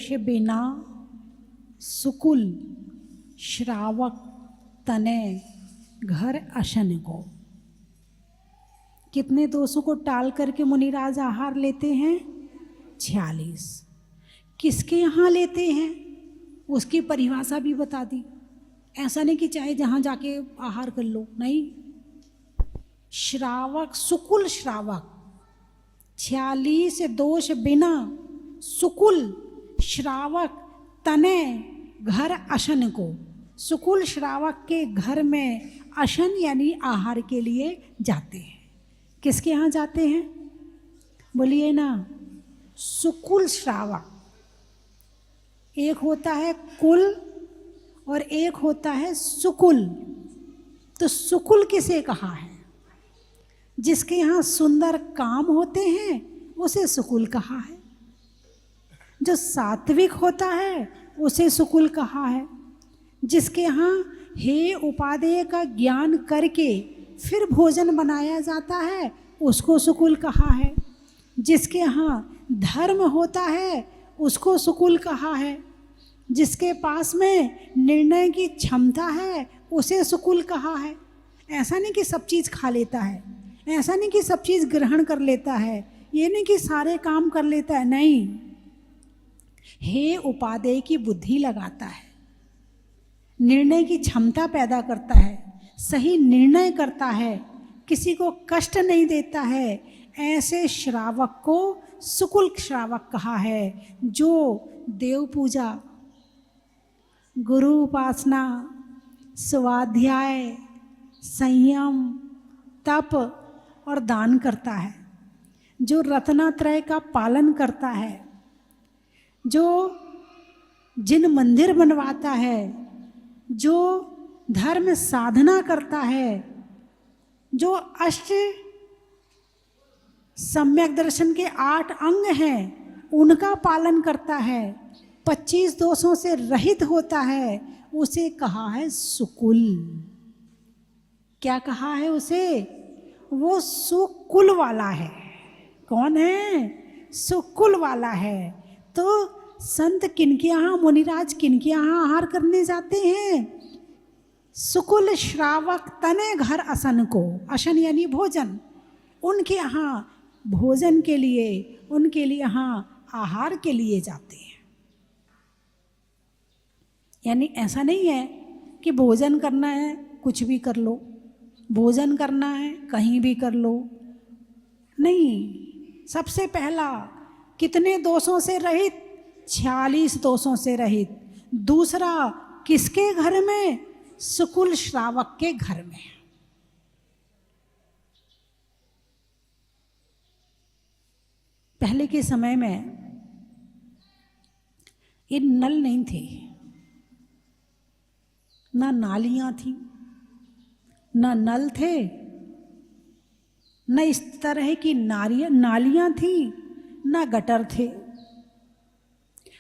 दोष बिना सुकुल श्रावक तने घर अशन को। कितने दोषों को टाल करके मुनिराज आहार लेते हैं? 46। किसके यहाँ लेते हैं उसकी परिभाषा भी बता दी। ऐसा नहीं कि चाहे जहाँ जाके आहार कर लो, नहीं। श्रावक, सुकुल श्रावक, 46 दोष बिना सुकुल श्रावक तने घर अशन को। सुकुल श्रावक के घर में अशन यानी आहार के लिए जाते हैं। किसके यहाँ जाते हैं? बोलिए ना। सुकुल श्रावक, एक होता है कुल और एक होता है सुकुल। तो सुकुल किसे कहा है? जिसके यहाँ सुंदर काम होते हैं उसे सुकुल कहा है। जो सात्विक होता है उसे सुकुल कहा है। जिसके यहाँ हे उपादेय का ज्ञान करके फिर भोजन बनाया जाता है उसको सुकुल कहा है। जिसके यहाँ धर्म होता है उसको सुकुल कहा है। जिसके पास में निर्णय की क्षमता है उसे सुकुल कहा है। ऐसा नहीं कि सब चीज़ खा लेता है, ऐसा नहीं कि सब चीज़ ग्रहण कर लेता है, ये नहीं कि सारे काम कर लेता है, नहीं। हे उपादेय की बुद्धि लगाता है, निर्णय की क्षमता पैदा करता है, सही निर्णय करता है, किसी को कष्ट नहीं देता है, ऐसे श्रावक को सुकुल श्रावक कहा है। जो देव पूजा, गुरु उपासना, स्वाध्याय, संयम, तप और दान करता है, जो रत्नत्रय का पालन करता है, जो जिन मंदिर बनवाता है, जो धर्म साधना करता है, जो अष्ट सम्यक दर्शन के 8 अंग हैं उनका पालन करता है, 25 दोषों से रहित होता है, उसे कहा है सुकुल। क्या कहा है उसे? वो सुकुल वाला है। कौन है? सुकुल वाला है। तो संत किनके यहाँ, मुनिराज किनके यहाँ आहार करने जाते हैं? सुकुल श्रावक तने घर असन को। असन यानी भोजन। उनके यहाँ भोजन के लिए, उनके लिए यहाँ आहार के लिए जाते हैं। यानी ऐसा नहीं है कि भोजन करना है कुछ भी कर लो, भोजन करना है कहीं भी कर लो, नहीं। सबसे पहला कितने दोषों से रहित? 46 दोषों से रहित। दूसरा किसके घर में? सुकुल श्रावक के घर में। पहले के समय में ये नल नहीं थे, ना नालियां थी, ना नल थे, न इस तरह की नालियां थी, ना गटर थे,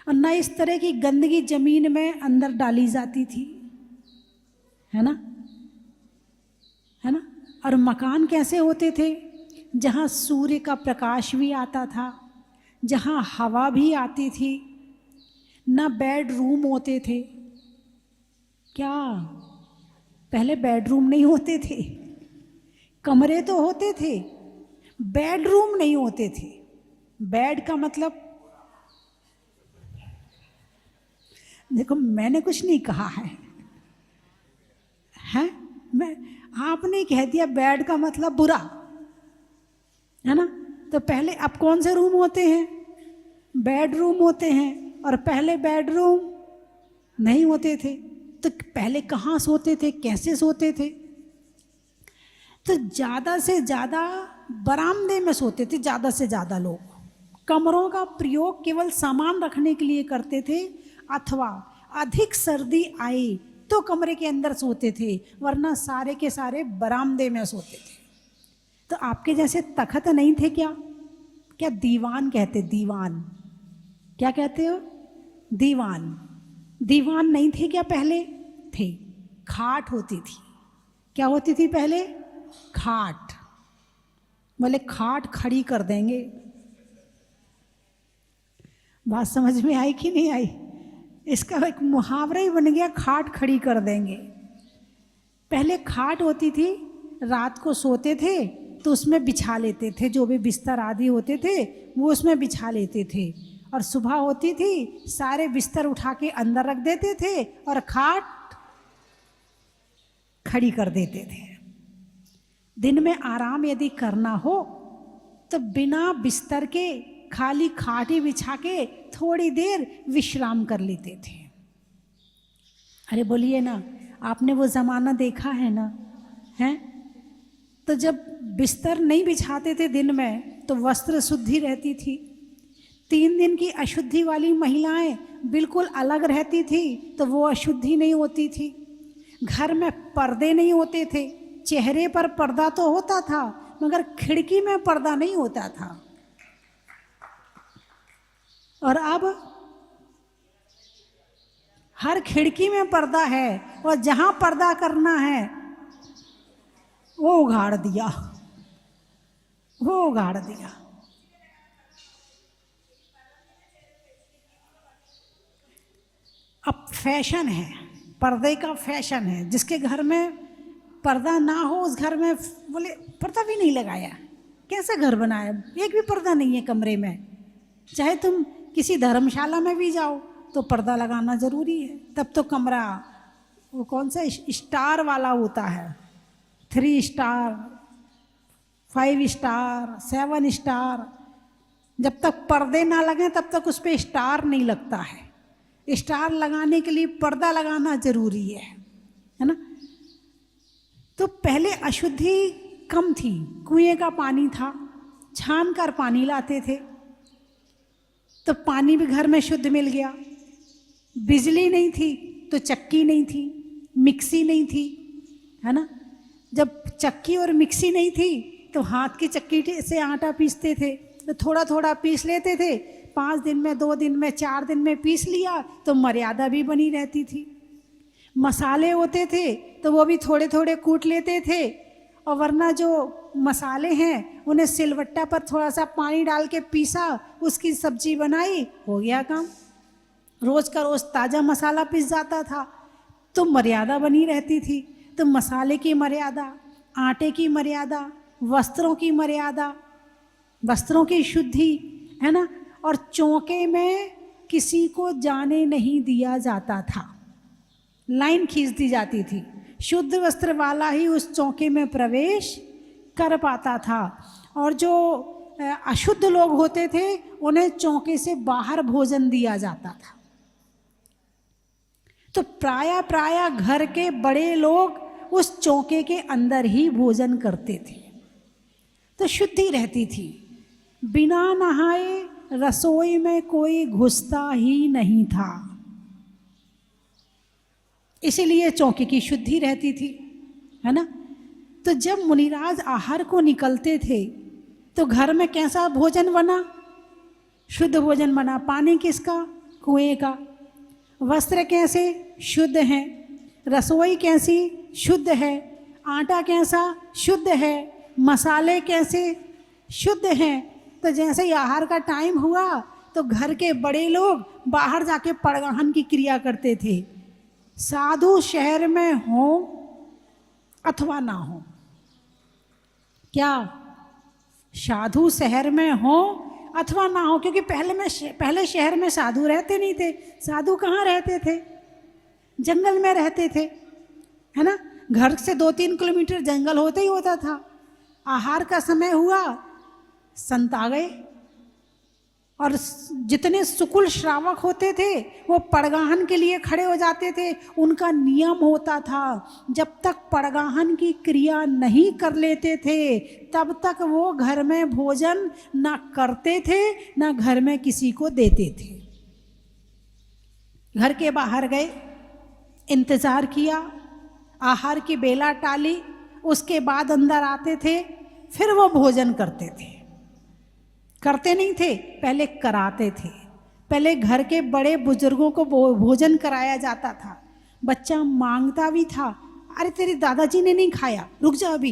और न इस तरह की गंदगी जमीन में अंदर डाली जाती थी, है ना, है ना। और मकान कैसे होते थे? जहाँ सूर्य का प्रकाश भी आता था, जहाँ हवा भी आती थी। ना बेडरूम होते थे। क्या पहले बेडरूम नहीं होते थे? कमरे तो होते थे, बेडरूम नहीं होते थे। बेड का मतलब, देखो मैंने कुछ नहीं कहा है, हैं? आपने कह दिया बेड का मतलब बुरा, है ना। तो पहले अब कौन से रूम होते हैं? बेडरूम होते हैं। और पहले बेडरूम नहीं होते थे। तो पहले कहाँ सोते थे, कैसे सोते थे? तो ज़्यादा से ज़्यादा बरामदे में सोते थे। ज़्यादा से ज़्यादा लोग कमरों का प्रयोग केवल सामान रखने के लिए करते थे, अथवा अधिक सर्दी आई तो कमरे के अंदर सोते थे, वरना सारे के सारे बरामदे में सोते थे। तो आपके जैसे तखत नहीं थे क्या? क्या दीवान कहते? दीवान क्या कहते हो? दीवान। दीवान नहीं थे क्या पहले? थे। खाट होती थी। क्या होती थी पहले? खाट। बोले खाट खड़ी कर देंगे, बात समझ में आई कि नहीं आई? इसका एक मुहावरा ही बन गया, खाट खड़ी कर देंगे। पहले खाट होती थी, रात को सोते थे तो उसमें बिछा लेते थे, जो भी बिस्तर आदि होते थे वो उसमें बिछा लेते थे, और सुबह होती थी सारे बिस्तर उठा के अंदर रख देते थे और खाट खड़ी कर देते थे। दिन में आराम यदि करना हो तो बिना बिस्तर के खाली खाट ही बिछा के थोड़ी देर विश्राम कर लेते थे। अरे बोलिए ना, आपने वो ज़माना देखा है ना? हैं? तो जब बिस्तर नहीं बिछाते थे दिन में तो वस्त्र शुद्धि रहती थी। 3 दिन की अशुद्धि वाली महिलाएं बिल्कुल अलग रहती थी, तो वो अशुद्धि नहीं होती थी। घर में पर्दे नहीं होते थे, चेहरे पर पर्दा तो होता था मगर खिड़की में पर्दा नहीं होता था। और अब हर खिड़की में पर्दा है, और जहां पर्दा करना है वो उगाड़ दिया, वो उगाड़ दिया। अब फैशन है, पर्दे का फैशन है। जिसके घर में पर्दा ना हो उस घर में बोले पर्दा भी नहीं लगाया, कैसा घर बनाया, एक भी पर्दा नहीं है कमरे में। चाहे तुम किसी धर्मशाला में भी जाओ तो पर्दा लगाना ज़रूरी है, तब तो कमरा वो कौन सा स्टार वाला होता है, 3 स्टार, 5 स्टार, 7 स्टार। जब तक पर्दे ना लगें तब तक उस पर स्टार नहीं लगता है। स्टार लगाने के लिए पर्दा लगाना जरूरी है ना? तो पहले अशुद्धि कम थी, कुएं का पानी था, छान कर पानी लाते थे तो पानी भी घर में शुद्ध मिल गया। बिजली नहीं थी तो चक्की नहीं थी, मिक्सी नहीं थी, है ना? जब चक्की और मिक्सी नहीं थी तो हाथ की चक्की से आटा पीसते थे, तो थोड़ा थोड़ा पीस लेते थे। 5 दिन में, 2 दिन में, 4 दिन में पीस लिया तो मर्यादा भी बनी रहती थी। मसाले होते थे तो वो भी थोड़े थोड़े कूट लेते थे, और वरना जो मसाले हैं उन्हें सिलवट्टा पर थोड़ा सा पानी डाल के पीसा, उसकी सब्जी बनाई, हो गया काम। रोज़ का रोज़ ताज़ा मसाला पिस जाता था, तो मर्यादा बनी रहती थी। तो मसाले की मर्यादा, आटे की मर्यादा, वस्त्रों की मर्यादा, वस्त्रों की शुद्धि, है ना? और चौके में किसी को जाने नहीं दिया जाता था, लाइन खींच दी जाती थी। शुद्ध वस्त्र वाला ही उस चौके में प्रवेश कर पाता था, और जो अशुद्ध लोग होते थे उन्हें चौके से बाहर भोजन दिया जाता था। तो प्राय घर के बड़े लोग उस चौके के अंदर ही भोजन करते थे, तो शुद्धि रहती थी। बिना नहाए रसोई में कोई घुसता ही नहीं था, इसीलिए चौके की शुद्धि रहती थी, है ना? तो जब मुनिराज आहार को निकलते थे तो घर में कैसा भोजन बना? शुद्ध भोजन बना। पानी किसका? कुएं का। वस्त्र कैसे? शुद्ध हैं। रसोई कैसी? शुद्ध है। आटा कैसा? शुद्ध है। मसाले कैसे? शुद्ध हैं। तो जैसे ही आहार का टाइम हुआ तो घर के बड़े लोग बाहर जाके पड़गाहन की क्रिया करते थे। साधु शहर में हो अथवा ना हो, क्या साधु शहर में हो अथवा ना हो, क्योंकि पहले शहर में साधु रहते नहीं थे। साधु कहाँ रहते थे? जंगल में रहते थे, है ना? घर से 2-3 किलोमीटर जंगल होता ही होता था। आहार का समय हुआ, संत आ गए, और जितने सुकुल श्रावक होते थे वो पड़गाहन के लिए खड़े हो जाते थे। उनका नियम होता था, जब तक पड़गाहन की क्रिया नहीं कर लेते थे तब तक वो घर में भोजन ना करते थे ना घर में किसी को देते थे। घर के बाहर गए, इंतज़ार किया, आहार की बेला टाली, उसके बाद अंदर आते थे, फिर वो भोजन करते थे। करते नहीं थे, पहले कराते थे। पहले घर के बड़े बुजुर्गों को भोजन कराया जाता था। बच्चा मांगता भी था, अरे तेरे दादाजी ने नहीं खाया, रुक जा अभी,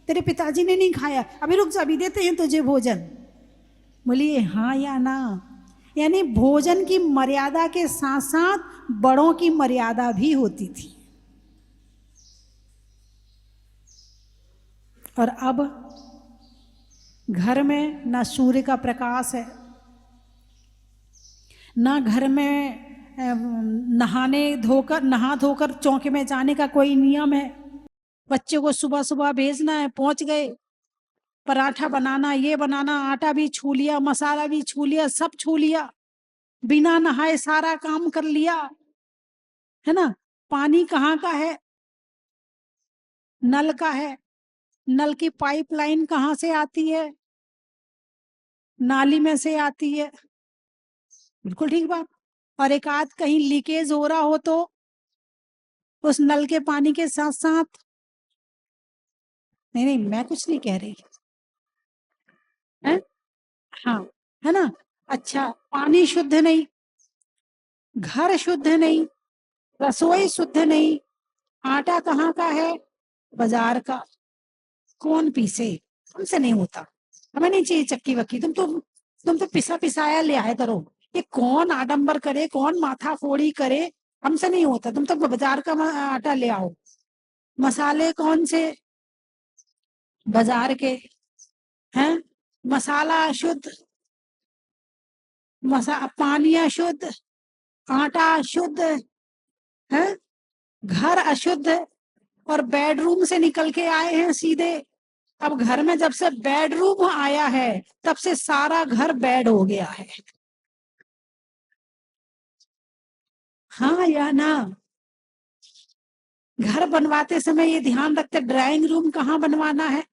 तेरे पिताजी ने नहीं खाया, अभी रुक जा, अभी देते हैं तुझे भोजन। बोलिए हाँ या ना? यानी भोजन की मर्यादा के साथ साथ बड़ों की मर्यादा भी होती थी। और अब घर में ना सूर्य का प्रकाश है, ना घर में नहा धोकर चौके में जाने का कोई नियम है। बच्चे को सुबह सुबह भेजना है, पहुंच गए, पराठा बनाना, ये बनाना, आटा भी छू लिया, मसाला भी छू लिया, सब छू लिया, बिना नहाए सारा काम कर लिया, है ना। पानी कहाँ का है? नल का है। नल की पाइपलाइन कहाँ से आती है? नाली में से आती है। बिल्कुल ठीक बात। और एक आध कहीं लीकेज हो रहा हो तो उस नल के पानी के साथ साथ, नहीं नहीं मैं कुछ नहीं कह रही है, हाँ, है ना। अच्छा, पानी शुद्ध नहीं, घर शुद्ध नहीं, रसोई शुद्ध नहीं, आटा कहाँ का है? बाजार का। कौन पीसे? हमसे नहीं होता, हमें नहीं चाहिए चक्की वक्की, तुम तो पिसा पिसाया ले आए करो। ये कौन आडंबर करे, कौन माथा फोड़ी करे, हमसे नहीं होता। तुम तो बाजार का आटा ले आओ। मसाले कौन से? बाजार के हैं। मसाला अशुद्ध, पानी अशुद्ध, आटा अशुद्ध है, घर अशुद्ध, और बेडरूम से निकल के आए हैं सीधे। अब घर में जब से बेडरूम आया है तब से सारा घर बेड हो गया है। हाँ या ना? घर बनवाते समय ये ध्यान रखते ड्राइंग रूम कहाँ बनवाना है,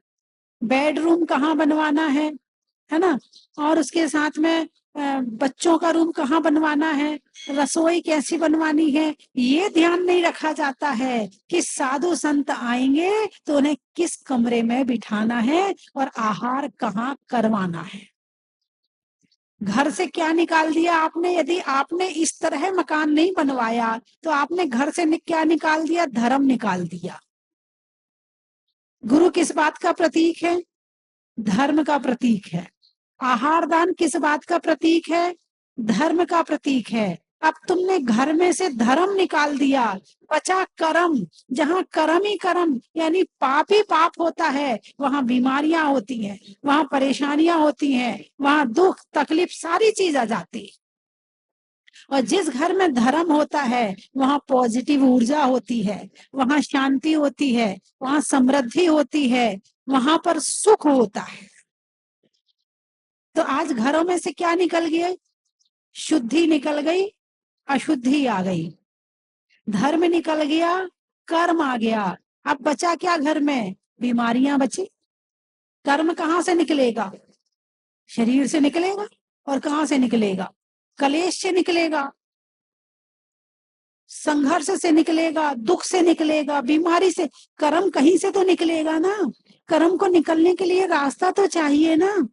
बेडरूम कहाँ बनवाना है ना। और उसके साथ में बच्चों का रूम कहाँ बनवाना है, रसोई कैसी बनवानी है, ये ध्यान नहीं रखा जाता है कि साधु संत आएंगे तो उन्हें किस कमरे में बिठाना है और आहार कहाँ करवाना है। घर से क्या निकाल दिया आपने? यदि आपने इस तरह मकान नहीं बनवाया तो आपने घर से क्या निकाल दिया? धर्म निकाल दिया। गुरु किस बात का प्रतीक है? धर्म का प्रतीक है। आहार दान किस बात का प्रतीक है? धर्म का प्रतीक है। अब तुमने घर में से धर्म निकाल दिया, बचा कर्म। जहाँ कर्म ही कर्म यानी पाप ही पाप होता है, वहां बीमारियां होती हैं, वहां परेशानियां होती हैं, वहां दुख तकलीफ सारी चीज आ जाती है। और जिस घर में धर्म होता है वहां पॉजिटिव ऊर्जा होती है, वहां शांति होती है, वहां समृद्धि होती है, वहां पर सुख होता है। तो आज घरों में से क्या निकल गया? शुद्धि निकल गई, अशुद्धि आ गई। धर्म निकल गया, कर्म आ गया। अब बचा क्या घर में? बीमारियां बची। कर्म कहाँ से निकलेगा? शरीर से निकलेगा। और कहाँ से निकलेगा? कलेश से निकलेगा, संघर्ष से निकलेगा, दुख से निकलेगा, बीमारी से। कर्म कहीं से तो निकलेगा ना। कर्म को निकलने के लिए रास्ता तो चाहिए ना।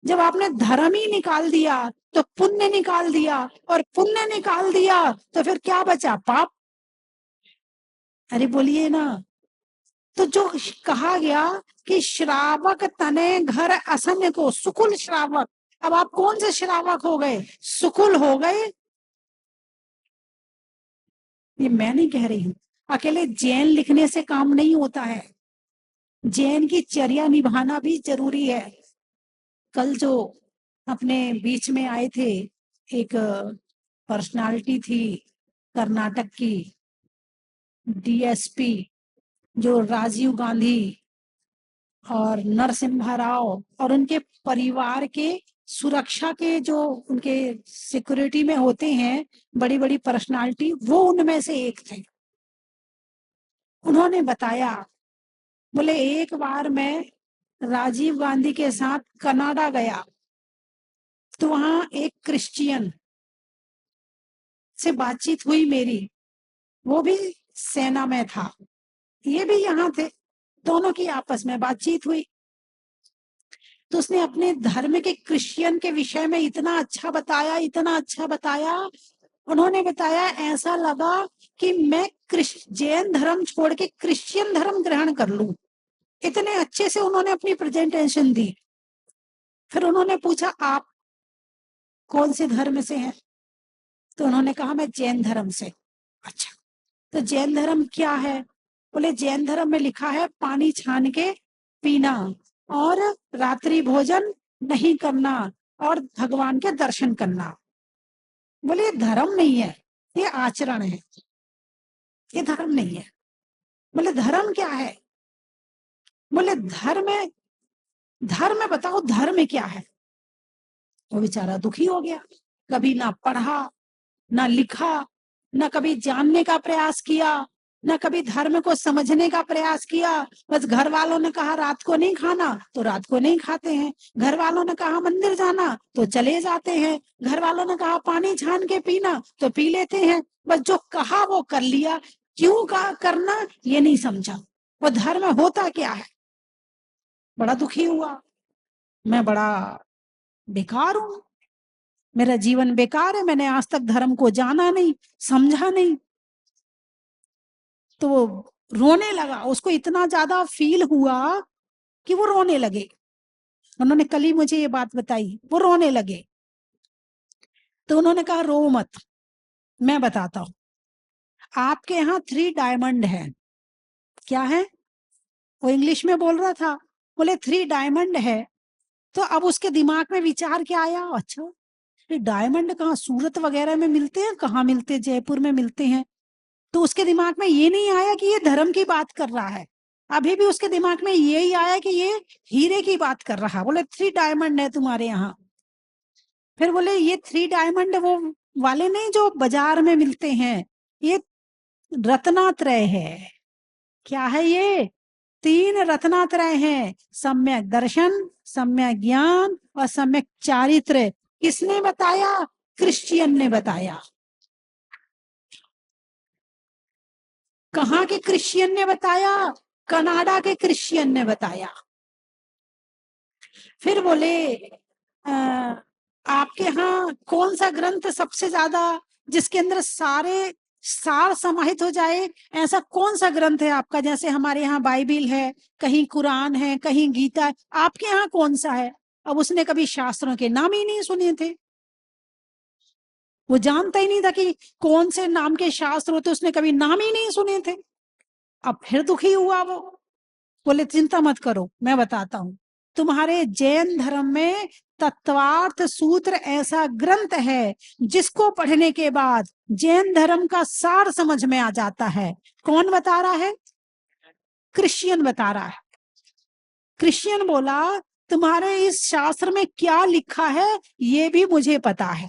जब आपने धर्म ही निकाल दिया तो पुण्य निकाल दिया, और पुण्य निकाल दिया तो फिर क्या बचा? पाप। अरे बोलिए ना। तो जो कहा गया कि श्रावक तने घर असन को, सुकुल श्रावक। अब आप कौन से श्रावक हो गए? सुकुल हो गए। ये मैं नहीं कह रही हूँ, अकेले जैन लिखने से काम नहीं होता है, जैन की चर्या निभाना भी जरूरी है। कल जो अपने बीच में आए थे, एक पर्सनालिटी थी कर्नाटक की, डीएसपी, जो राजीव गांधी और नरसिम्हा राव और उनके परिवार के सुरक्षा के जो उनके सिक्योरिटी में होते हैं बड़ी बड़ी पर्सनालिटी, वो उनमें से एक थे। उन्होंने बताया, बोले एक बार मैं राजीव गांधी के साथ कनाडा गया तो वहां एक क्रिश्चियन से बातचीत हुई मेरी, वो भी सेना में था, ये भी यहाँ थे, दोनों की आपस में बातचीत हुई। तो उसने अपने धर्म के क्रिश्चियन के विषय में इतना अच्छा बताया, इतना अच्छा बताया। उन्होंने बताया ऐसा लगा कि मैं जैन धर्म छोड़ के क्रिश्चियन धर्म ग्रहण कर लूं। इतने अच्छे से उन्होंने अपनी प्रेजेंटेशन दी। फिर उन्होंने पूछा आप कौन से धर्म से हैं? तो उन्होंने कहा मैं जैन धर्म से। अच्छा, तो जैन धर्म क्या है? बोले जैन धर्म में लिखा है पानी छान के पीना और रात्रि भोजन नहीं करना और भगवान के दर्शन करना। बोले ये धर्म नहीं है, ये आचरण है, ये धर्म नहीं है। बोले धर्म क्या है? बोले धर्म बताओ, धर्म क्या है? वो बेचारा दुखी हो गया, कभी ना पढ़ा ना लिखा, ना कभी जानने का प्रयास किया, ना कभी धर्म को समझने का प्रयास किया। बस घर वालों ने कहा रात को नहीं खाना तो रात को नहीं खाते हैं, घर वालों ने कहा मंदिर जाना तो चले जाते हैं, घर वालों ने कहा पानी छान के पीना तो पी लेते हैं। बस जो कहा वो कर लिया, क्यों का करना ये नहीं समझा। वो धर्म होता क्या है? बड़ा दुखी हुआ, मैं बड़ा बेकार हूं, मेरा जीवन बेकार है, मैंने आज तक धर्म को जाना नहीं, समझा नहीं। तो वो रोने लगा, उसको इतना ज्यादा फील हुआ कि वो रोने लगे। उन्होंने कल ही मुझे ये बात बताई, वो रोने लगे। तो उन्होंने कहा रो मत, मैं बताता हूं। आपके यहाँ 3 डायमंड है। क्या है? वो इंग्लिश में बोल रहा था। बोले 3 डायमंड है। तो अब उसके दिमाग में विचार क्या आया, अच्छा ये डायमंड कहाँ सूरत वगैरह में मिलते हैं? कहाँ मिलते? जयपुर में मिलते हैं। तो उसके दिमाग में ये नहीं आया कि ये धर्म की बात कर रहा है, अभी भी उसके दिमाग में यही आया कि ये हीरे की बात कर रहा है। बोले 3 डायमंड है तुम्हारे यहाँ। फिर बोले ये 3 डायमंड वो वाले नहीं जो बाजार में मिलते हैं, ये रत्नात्रय है। क्या है ये? 3 रत्नात्रय हैं, सम्यक दर्शन, सम्यक ज्ञान और सम्यक चारित्र। किसने बताया? क्रिश्चियन ने बताया। कहाँ के क्रिश्चियन ने बताया? कनाडा के क्रिश्चियन ने बताया। फिर बोले आपके यहाँ कौन सा ग्रंथ सबसे ज्यादा, जिसके अंदर सारे सार समाहित हो जाए, ऐसा कौन सा ग्रंथ है आपका? जैसे हमारे यहाँ बाइबिल है, कहीं कुरान है, कहीं गीता है, आपके यहाँ कौन सा है? अब उसने कभी शास्त्रों के नाम ही नहीं सुने थे, वो जानता ही नहीं था कि कौन से नाम के शास्त्र होते, उसने कभी नाम ही नहीं सुने थे। अब फिर दुखी हुआ वो। बोले चिंता मत करो, मैं बताता हूँ। तुम्हारे जैन धर्म में तत्वार्थ सूत्र ऐसा ग्रंथ है जिसको पढ़ने के बाद जैन धर्म का सार समझ में आ जाता है। कौन बता रहा है? क्रिश्चियन बता रहा है। क्रिश्चियन बोला तुम्हारे इस शास्त्र में क्या लिखा है ये भी मुझे पता है,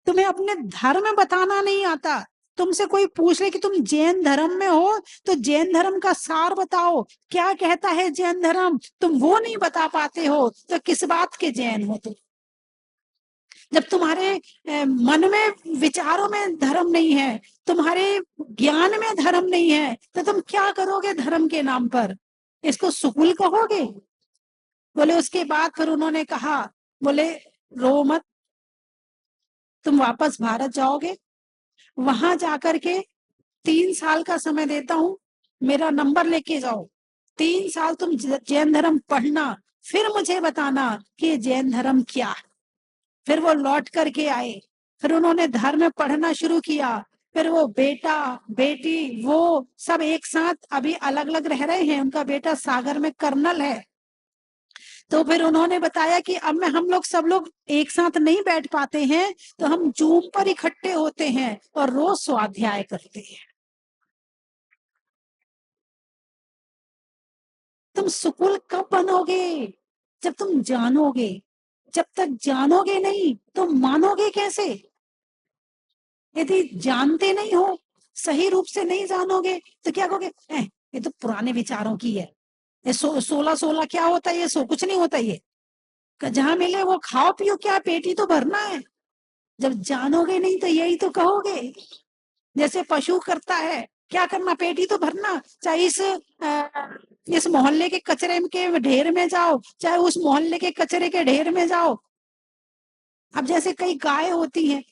तुम्हें अपने धर्म बताना नहीं आता। तुमसे कोई पूछ ले कि तुम जैन धर्म में हो तो जैन धर्म का सार बताओ, क्या कहता है जैन धर्म, तुम वो नहीं बता पाते हो तो किस बात के जैन हो तुम? जब तुम्हारे मन में विचारों में धर्म नहीं है, तुम्हारे ज्ञान में धर्म नहीं है, तो तुम क्या करोगे धर्म के नाम पर? इसको सुकुल कहोगे? बोले उसके बाद फिर उन्होंने कहा, बोले रो मत, तुम वापस भारत जाओगे, वहां जाकर के 3 साल का समय देता हूं, मेरा नंबर लेके जाओ, 3 साल तुम जैन धर्म पढ़ना, फिर मुझे बताना कि जैन धर्म क्या है। फिर वो लौट करके आए, फिर उन्होंने धर्म पढ़ना शुरू किया। फिर वो बेटा बेटी वो सब एक साथ अभी अलग अलग रह रहे हैं, उनका बेटा सागर में कर्नल है। तो फिर उन्होंने बताया कि अब में हम लोग सब लोग एक साथ नहीं बैठ पाते हैं, तो हम जूम पर इकट्ठे होते हैं और रोज स्वाध्याय करते हैं। तुम सुकुल कब बनोगे? जब तुम जानोगे। जब तक जानोगे नहीं तो मानोगे कैसे? यदि जानते नहीं हो, सही रूप से नहीं जानोगे तो क्या कहोगे, ये तो पुराने विचारों की है, ये 16 क्या होता है, ये सो कुछ नहीं होता, ये जहां मिले वो खाओ पियो, क्या पेट ही तो भरना है। जब जानोगे नहीं तो यही तो कहोगे। जैसे पशु करता है, क्या करना, पेट ही तो भरना, चाहे इस मोहल्ले के कचरे के ढेर में जाओ, चाहे उस मोहल्ले के कचरे के ढेर में जाओ। अब जैसे कई गाय होती हैं,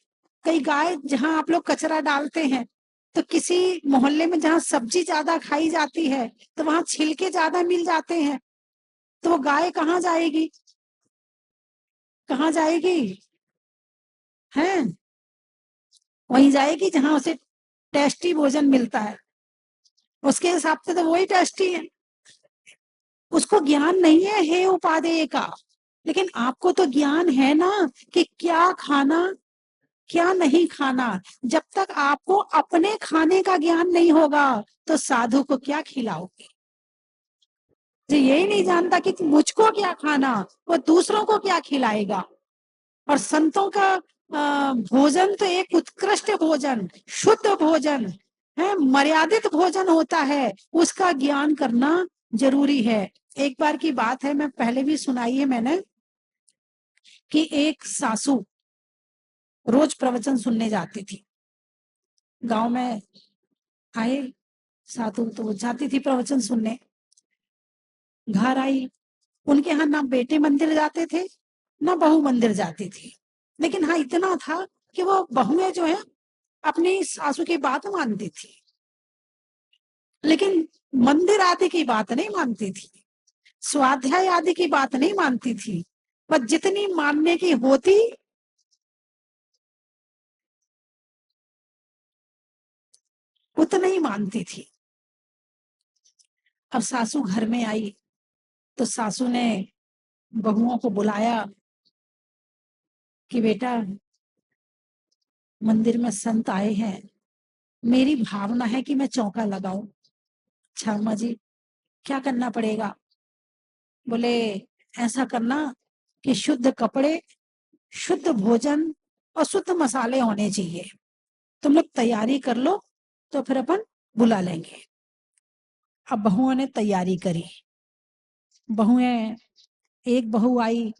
कई गाय जहां आप लोग कचरा डालते हैं, तो किसी मोहल्ले में जहां सब्जी ज्यादा खाई जाती है तो वहां छिलके ज्यादा मिल जाते हैं, तो वो गाय कहाँ जाएगी? कहाँ जाएगी? हैं? वहीं जाएगी जहां उसे टेस्टी भोजन मिलता है। उसके हिसाब से तो वही टेस्टी है। उसको ज्ञान नहीं है हे उपादेय का, लेकिन आपको तो ज्ञान है ना कि क्या खाना क्या नहीं खाना। जब तक आपको अपने खाने का ज्ञान नहीं होगा तो साधु को क्या खिलाओगे? जो यही नहीं जानता कि मुझको क्या खाना, वो दूसरों को क्या खिलाएगा। और संतों का भोजन तो एक उत्कृष्ट भोजन, शुद्ध भोजन है, मर्यादित भोजन होता है, उसका ज्ञान करना जरूरी है। एक बार की बात है, मैं पहले भी सुनाई है मैंने, कि एक सासू रोज प्रवचन सुनने जाती थी। गांव में आए साधु तो जाती थी प्रवचन सुनने। घर आई, उनके यहाँ ना बेटे मंदिर जाते थे ना बहू मंदिर जाती थी, लेकिन हाँ इतना था कि वो बहुएं जो है अपनी सासू की बात मानती थी, लेकिन मंदिर आदि की बात नहीं मानती थी, स्वाध्याय आदि की बात नहीं मानती थी, बस जितनी मानने की होती उतना ही मानती थी। अब सासू घर में आई तो सासू ने बहुओं को बुलाया कि बेटा मंदिर में संत आए हैं, मेरी भावना है कि मैं चौका लगाऊं। अच्छा अम्मा जी, क्या करना पड़ेगा? बोले ऐसा करना कि शुद्ध कपड़े, शुद्ध भोजन और शुद्ध मसाले होने चाहिए, तुम लोग तैयारी कर लो तो फिर अपन बुला लेंगे। अब बहुओं ने तैयारी करी। बहुएं, एक बहू आई,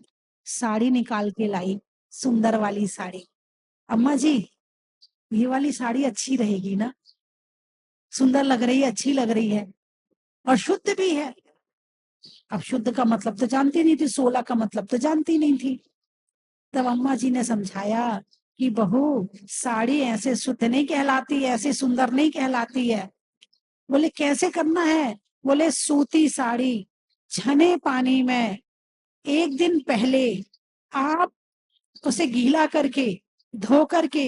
साड़ी निकाल के लाई, सुंदर वाली साड़ी। अम्मा जी ये वाली साड़ी अच्छी रहेगी ना, सुंदर लग रही है, अच्छी लग रही है और शुद्ध भी है। अब शुद्ध का मतलब तो जानती नहीं थी, 16 का मतलब तो जानती नहीं थी। तब अम्मा जी ने समझाया कि बहू साड़ी ऐसे शुद्ध नहीं कहलाती, ऐसे सुंदर नहीं कहलाती है। बोले कैसे करना है? बोले सूती साड़ी छने पानी में एक दिन पहले आप उसे गीला करके धो करके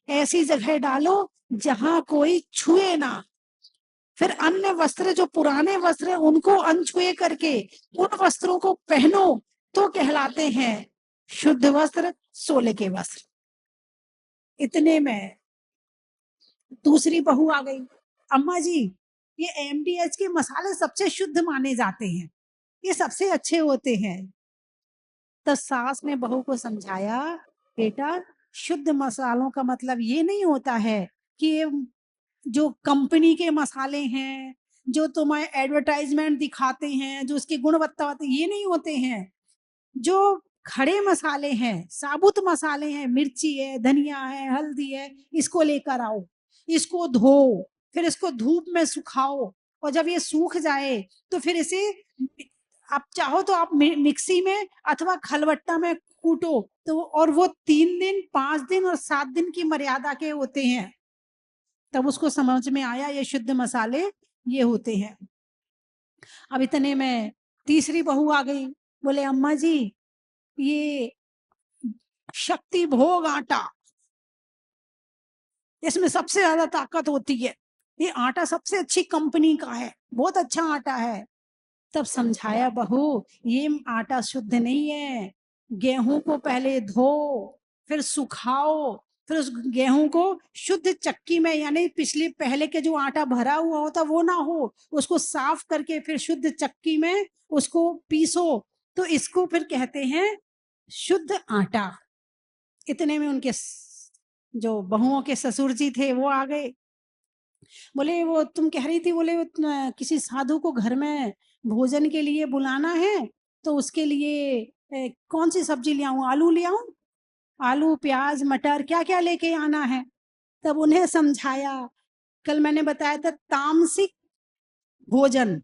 ऐसी जगह डालो जहां कोई छुए ना, फिर अन्य वस्त्र जो पुराने वस्त्र हैं उनको अनछुए करके उन वस्त्रों को पहनो तो कहलाते हैं शुद्ध वस्त्र, सोले के वस्त्र। इतने में दूसरी बहू आ गई। अम्मा जी ये एमडीएच के मसाले सबसे शुद्ध माने जाते हैं, ये सबसे अच्छे होते हैं। तो सास ने बहू को समझाया बेटा शुद्ध मसालों का मतलब ये नहीं होता है कि ये जो कंपनी के मसाले हैं, जो तुम्हें एडवर्टाइजमेंट दिखाते हैं, जो उसकी गुणवत्ता होती है, ये नहीं होते हैं। जो खड़े मसाले हैं, साबुत मसाले हैं, मिर्ची है, धनिया है, हल्दी है, इसको लेकर आओ, इसको धो, फिर इसको धूप में सुखाओ, और जब ये सूख जाए तो फिर इसे आप चाहो तो आप मिक्सी में अथवा खलबट्टा में कूटो, तो और वो 3 दिन 5 दिन और 7 दिन की मर्यादा के होते हैं। तब उसको समझ में आया ये शुद्ध मसाले ये होते हैं। अब इतने में तीसरी बहू आ गई। बोले अम्मा जी ये शक्ति भोग आटा, इसमें सबसे ज्यादा ताकत होती है, ये आटा सबसे अच्छी कंपनी का है, बहुत अच्छा आटा है। तब समझाया बहू ये आटा शुद्ध नहीं है, गेहूं को पहले धो, फिर सुखाओ, फिर उस गेहूं को शुद्ध चक्की में, यानी पिछले पहले के जो आटा भरा हुआ होता वो ना हो, उसको साफ करके फिर शुद्ध चक्की में उसको पीसो, तो इसको फिर कहते हैं शुद्ध आटा। इतने में उनके जो बहुओं के ससुर जी थे वो आ गए। बोले वो तुम कह रही थी, बोले किसी साधु को घर में भोजन के लिए बुलाना है, तो उसके लिए कौन सी सब्जी ले आऊं, आलू ले आऊं? आलू प्याज मटर क्या क्या लेके आना है? तब उन्हें समझाया, कल मैंने बताया था तामसिक भोजन,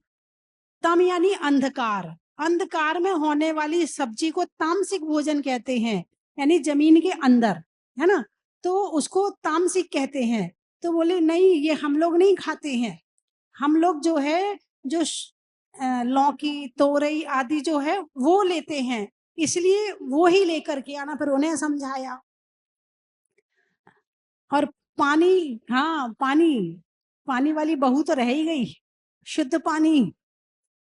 तम यानी अंधकार, अंधकार में होने वाली सब्जी को तामसिक भोजन कहते हैं, यानी जमीन के अंदर, है ना, तो उसको तामसिक कहते हैं। तो बोले नहीं ये हम लोग नहीं खाते हैं, हम लोग जो है जो लौकी तोरई आदि जो है वो लेते हैं, इसलिए वो ही लेकर के आना, फिर उन्हें समझाया। और पानी, हाँ पानी, पानी वाली बहू तो रह ही गई, शुद्ध पानी।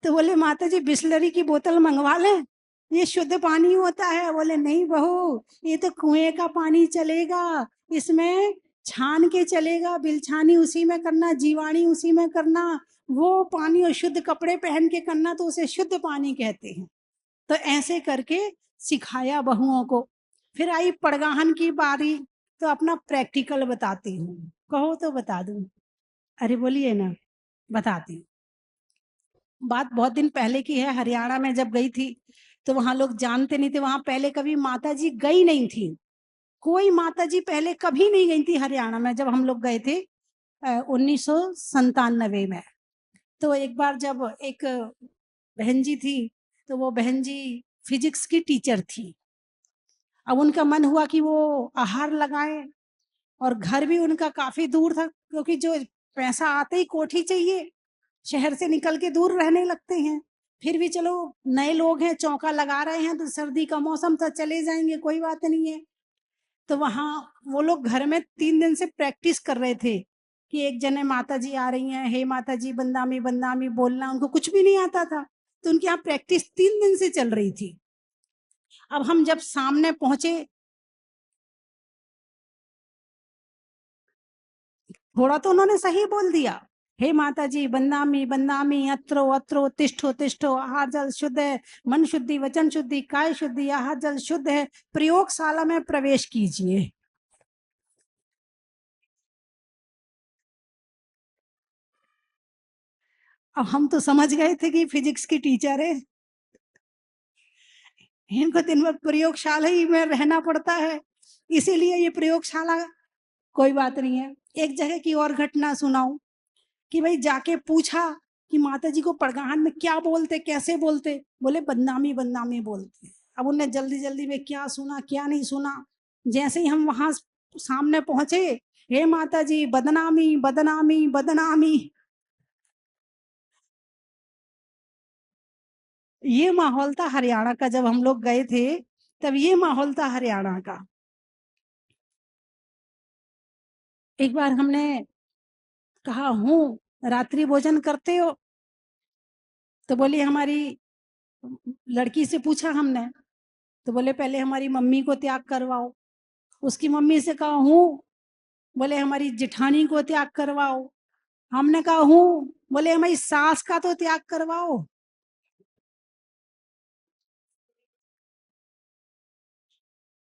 तो बोले माता जी बिस्लरी की बोतल मंगवा लें, ये शुद्ध पानी होता है। बोले नहीं बहू, ये तो कुएं का पानी चलेगा, इसमें छान के चलेगा, बिलछानी उसी में करना, जीवाणी उसी में करना, वो पानी और शुद्ध कपड़े पहन के करना, तो उसे शुद्ध पानी कहते हैं। तो ऐसे करके सिखाया बहुओं को। फिर आई पड़गाहन की बारी, तो अपना प्रैक्टिकल बताती हूँ, कहो तो बता दूं। अरे बोलिए ना, बताती हूँ। बात बहुत दिन पहले की है, हरियाणा में जब गई थी तो वहां लोग जानते नहीं थे, वहां पहले कभी माता जी गई नहीं थी, कोई माता जी पहले कभी नहीं गई थी हरियाणा में, जब हम लोग गए थे 1997 में। तो एक बार जब एक बहन जी थी, तो वो बहन जी फिजिक्स की टीचर थी। अब उनका मन हुआ कि वो आहार लगाएं, और घर भी उनका काफी दूर था, क्योंकि जो पैसा आते ही कोठी चाहिए, शहर से निकल के दूर रहने लगते हैं। फिर भी चलो नए लोग हैं, चौका लगा रहे हैं, तो सर्दी का मौसम था, चले जाएंगे, कोई बात नहीं है। तो वहां वो लोग घर में 3 दिन से प्रैक्टिस कर रहे थे कि एक जने माता जी आ रही हैं, हे माता जी बंदामी बंदामी बोलना, उनको कुछ भी नहीं आता था। तो उनके यहाँ प्रैक्टिस 3 दिन से चल रही थी। अब हम जब सामने पहुंचे, थोड़ा तो उन्होंने सही बोल दिया, हे माता जी बंदामी बंदामी, अत्रो अत्रो, तिष्ठो तिष्ठो, आहार जल शुद्ध है, मन शुद्धि वचन शुद्धि काय शुद्धि, आहार जल शुद्ध है, प्रयोगशाला में प्रवेश कीजिए। अब हम तो समझ गए थे कि फिजिक्स की टीचर है, इनको दिन भर प्रयोगशाला ही में रहना पड़ता है, इसीलिए ये प्रयोगशाला। कोई बात नहीं है। एक जगह की और घटना सुनाऊं, कि भाई जाके पूछा कि माता जी को परगाहन में क्या बोलते, कैसे बोलते। बोले बदनामी बदनामी बोलते। अब उनने जल्दी जल्दी में क्या सुना क्या नहीं सुना। जैसे ही हम वहां सामने पहुंचे, हे माता जी बदनामी बदनामी बदनामी, ये माहौल था हरियाणा का। जब हम लोग गए थे तब ये माहौल था हरियाणा का। एक बार हमने कहा हूँ, रात्रि भोजन करते हो? तो बोली हमारी, लड़की से पूछा हमने, तो बोले पहले हमारी मम्मी को त्याग करवाओ। उसकी मम्मी से कहा हूँ, बोले हमारी जिठानी को त्याग करवाओ। हमने कहा हूँ, बोले हमारी सास का तो त्याग करवाओ।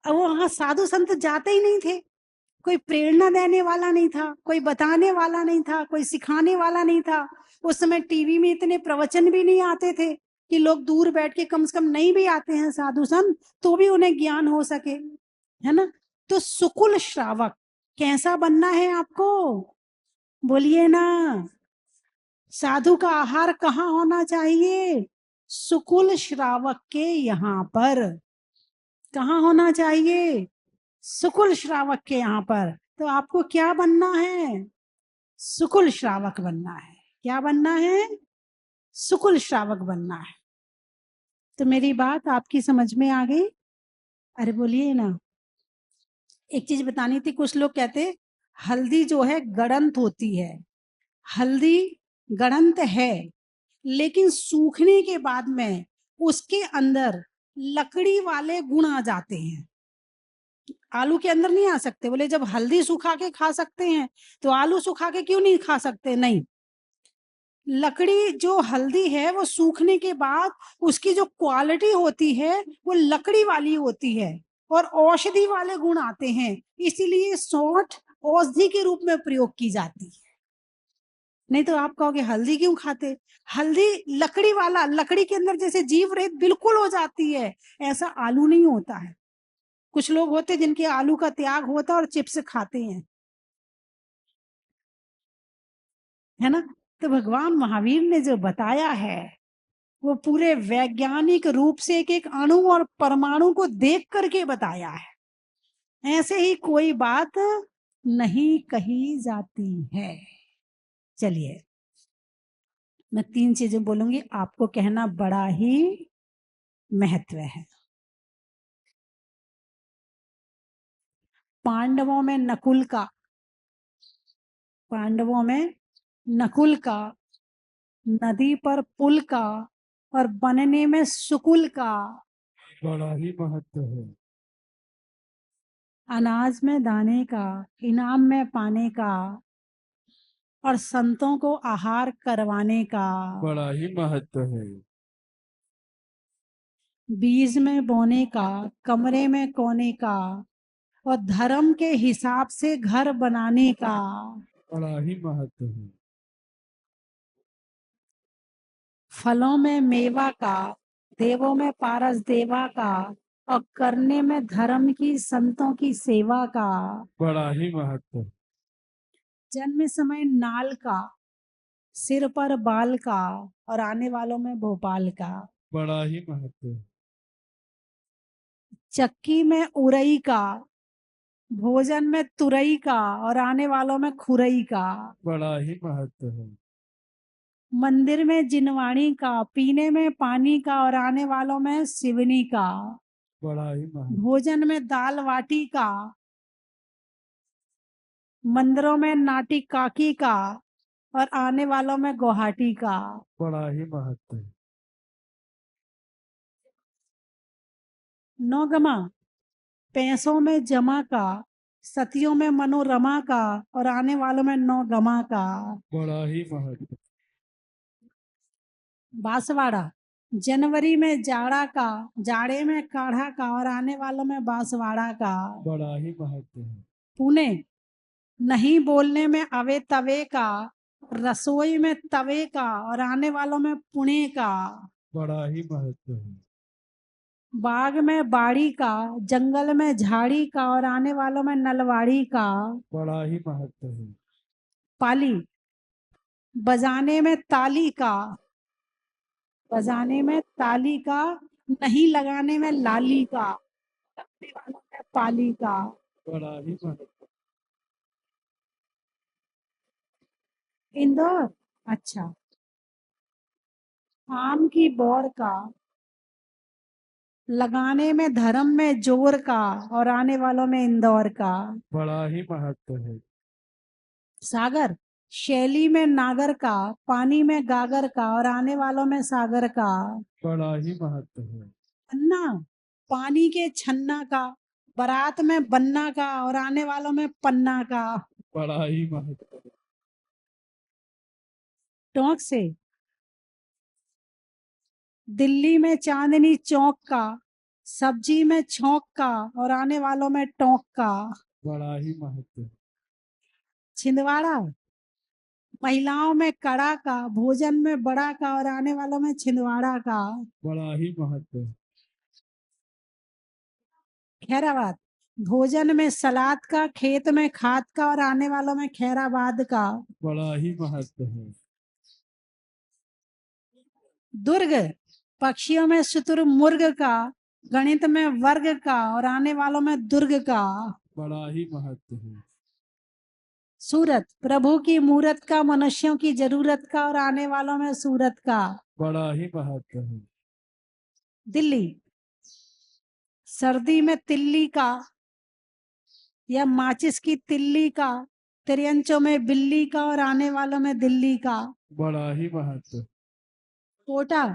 अब वो वहां साधु संत जाते ही नहीं थे, कोई प्रेरणा देने वाला नहीं था, कोई बताने वाला नहीं था, कोई सिखाने वाला नहीं था। उस समय टीवी में इतने प्रवचन भी नहीं आते थे कि लोग दूर बैठ के, कम से कम नहीं भी आते हैं साधु संत तो भी उन्हें ज्ञान हो सके, है ना। तो सुकुल श्रावक कैसा बनना है आपको, बोलिए ना। साधु का आहार कहाँ होना चाहिए, सुकुल श्रावक के यहाँ पर। कहाँ होना चाहिए, सुकुल श्रावक के यहाँ पर। तो आपको क्या बनना है, सुकुल श्रावक बनना है। क्या बनना है, सुकुल श्रावक बनना है। तो मेरी बात आपकी समझ में आ गई? अरे बोलिए ना। एक चीज बतानी थी, कुछ लोग कहते हल्दी जो है गड़ंत होती है। हल्दी गड़ंत है, लेकिन सूखने के बाद में उसके अंदर लकड़ी वाले गुण आ जाते हैं। आलू के अंदर नहीं आ सकते। बोले जब हल्दी सुखा के खा सकते हैं तो आलू सुखा के क्यों नहीं खा सकते? नहीं, लकड़ी जो हल्दी है वो सूखने के बाद उसकी जो क्वालिटी होती है वो लकड़ी वाली होती है, और औषधि वाले गुण आते हैं, इसीलिए सौंठ औषधि के रूप में प्रयोग की जाती है। नहीं तो आप कहोगे हल्दी क्यों खाते? हल्दी लकड़ी वाला, लकड़ी के अंदर जैसे जीव रेत बिल्कुल हो जाती है, ऐसा आलू नहीं होता है। कुछ लोग होते जिनके आलू का त्याग होता है और चिप्स खाते हैं, है ना। तो भगवान महावीर ने जो बताया है वो पूरे वैज्ञानिक रूप से एक एक अणु और परमाणु को देख करके बताया है। ऐसे ही कोई बात नहीं कही जाती है। चलिए, मैं 3 चीजें बोलूंगी, आपको कहना बड़ा ही महत्व है। पांडवों में नकुल का, पांडवों में नकुल का, नदी पर पुल का और बनने में सुकुल का, बड़ा ही महत्व है। अनाज में दाने का, इनाम में पाने का और संतों को आहार करवाने का, बड़ा ही महत्व है। बीज में बोने का, कमरे में कोने का और धर्म के हिसाब से घर बनाने का, बड़ा ही महत्व है। फलों में मेवा का, देवों में पारस देवा का और करने में धर्म की संतों की सेवा का, बड़ा ही महत्व है। जन्म समय नाल का, सिर पर बाल का और आने वालों में भोपाल का, बड़ा ही महत्व है। चक्की में उरई का, भोजन में तुरई का और आने वालों में खुरई का, बड़ा ही महत्व है। मंदिर में जिनवाणी का, पीने में पानी का और आने वालों में सिवनी का, बड़ा ही महत्व। भोजन में दाल बाटी का, मंदिरों में नाटी काकी का और आने वालों में गुवाहाटी का, बड़ा ही महत्व है। नौगमा पैसों में जमा का, सतियों में मनोरमा का और आने वालों में नौगमा का, बड़ा ही महत्व। बांसवाड़ा जनवरी में जाड़ा का, जाड़े में काढ़ा का और आने वालों में बांसवाड़ा का, बड़ा ही महत्व है। पुणे नहीं बोलने में अवे तवे का, रसोई में तवे का और आने वालों में पुणे का, बड़ा ही महत्व है। बाग में बाड़ी का, जंगल में झाड़ी का और आने वालों में नलवाड़ी का, बड़ा ही महत्व है। पाली बजाने में ताली का, बजाने में ताली का, नहीं लगाने में लाली का, लगने वालों में पाली का, बड़ा ही महत्व। इंदौर अच्छा, आम की बौर का, लगाने में धर्म में जोर का और आने वालों में इंदौर का, बड़ा ही महत्व है। सागर शैली में नागर का, पानी में गागर का और आने वालों में सागर का, बड़ा ही महत्व है। अन्ना पानी के छन्ना का, बारात में बन्ना का और आने वालों में पन्ना का, बड़ा ही महत्व है। टोंक से दिल्ली में चांदनी चौक का, सब्जी में छौंक का और आने वालों में टोंक का, बड़ा ही महत्व है। छिंदवाड़ा महिलाओं में कड़ा का, भोजन में बड़ा का और आने वालों में छिंदवाड़ा का, बड़ा ही महत्व है। खैराबाद भोजन में सलाद का, खेत में खाद का और आने वालों में खैराबाद का, बड़ा ही महत्व है। दुर्ग पक्षियों में शुतुरमुर्ग का, गणित में वर्ग का और आने वालों में दुर्ग का, बड़ा ही महत्व है। सूरत प्रभु की मूरत का, मनुष्यों की जरूरत का और आने वालों में सूरत का, बड़ा ही महत्व है। दिल्ली सर्दी में तिल्ली का या माचिस की तिल्ली का, त्रियंचों में बिल्ली का और आने वालों में दिल्ली का, बड़ा ही महत्व। कोटा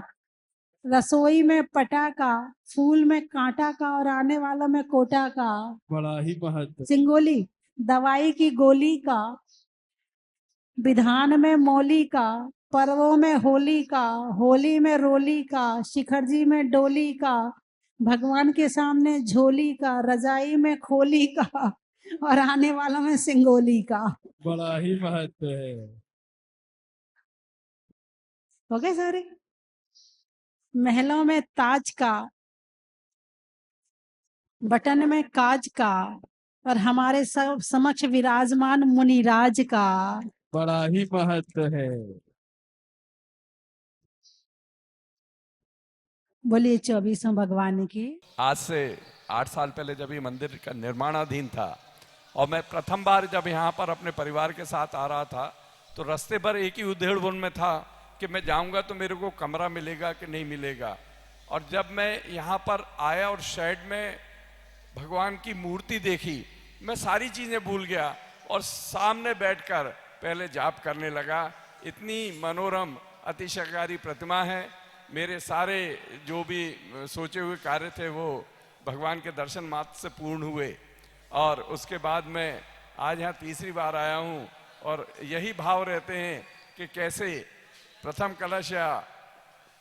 रसोई में पटा का, फूल में कांटा का और आने वालों में कोटा का, बड़ा ही महत्व। सिंगोली दवाई की गोली का, विधान में मौली का, पर्वों में होली का, होली में रोली का, शिखर जी में डोली का, भगवान के सामने झोली का, रजाई में खोली का और आने वालों में सिंगोली का। बड़ा ही महत्व है। हो गए सारे। महलों में ताज का, बटन में काज का और हमारे सब समक्ष विराजमान मुनिराज का। बड़ा ही महत्व है। बोलिए 24वें भगवान की। आज से 8 साल पहले जब ये मंदिर का निर्माणाधीन था और मैं प्रथम बार जब यहाँ पर अपने परिवार के साथ आ रहा था तो रास्ते पर एक ही उधेड़बुन में था कि मैं जाऊँगा तो मेरे को कमरा मिलेगा कि नहीं मिलेगा। और जब मैं यहाँ पर आया और शेड में भगवान की मूर्ति देखी मैं सारी चीजें भूल गया और सामने बैठकर पहले जाप करने लगा। इतनी मनोरम अतिशयकारी प्रतिमा है। मेरे सारे जो भी सोचे हुए कार्य थे वो भगवान के दर्शन मात्र से पूर्ण हुए। और उसके बाद मैं आज यहाँ तीसरी बार आया हूँ और यही भाव रहते हैं कि कैसे प्रथम कलश या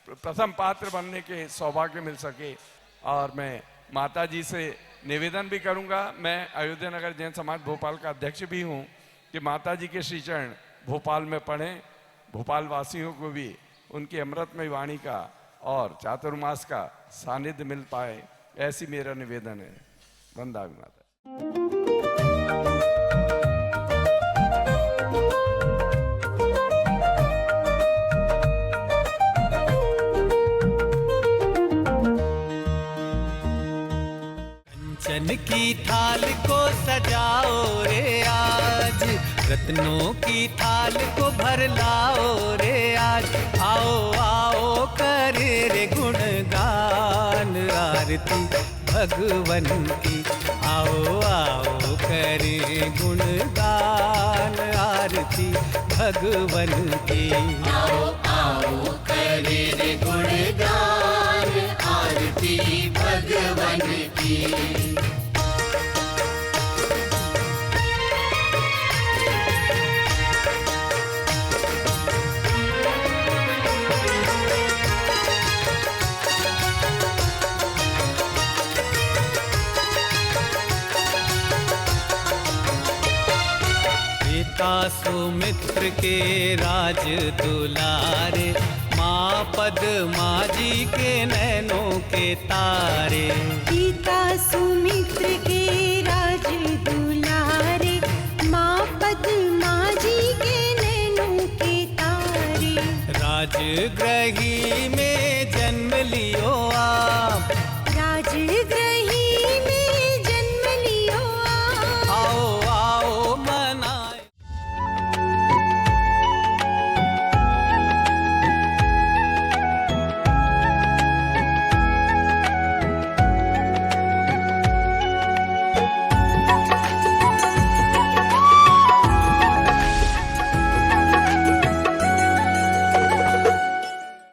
प्रथम पात्र बनने के सौभाग्य मिल सके। और मैं माता जी से निवेदन भी करूंगा, मैं अयोध्या नगर जैन समाज भोपाल का अध्यक्ष भी हूं, कि माता जी के श्री चरण भोपाल में पढ़ें, भोपाल वासियों को भी उनकी अमृतमय वाणी का और चातुर्मास का सानिध्य मिल पाए, ऐसी मेरा निवेदन है। वंदे मातरम। कंचन की थाल को सजाओ रे आज, रत्नों की थाल को भर लाओ रे आज। आओ आओ करे रे गुणगान आरती भगवन की। आओ आओ करे गुणगान आरती भगवन की। आओ आओ करे रे गुणगान आरती भगवन की। पिता सुमित्र के राज दुलारे, माँ पद्मा जी के नैनों के तारे। पिता सुमित्र के राज दुलारे, माँ पद्मा जी के नैनों के तारे। राजगृही में जन्म लियो आप, राजगृही में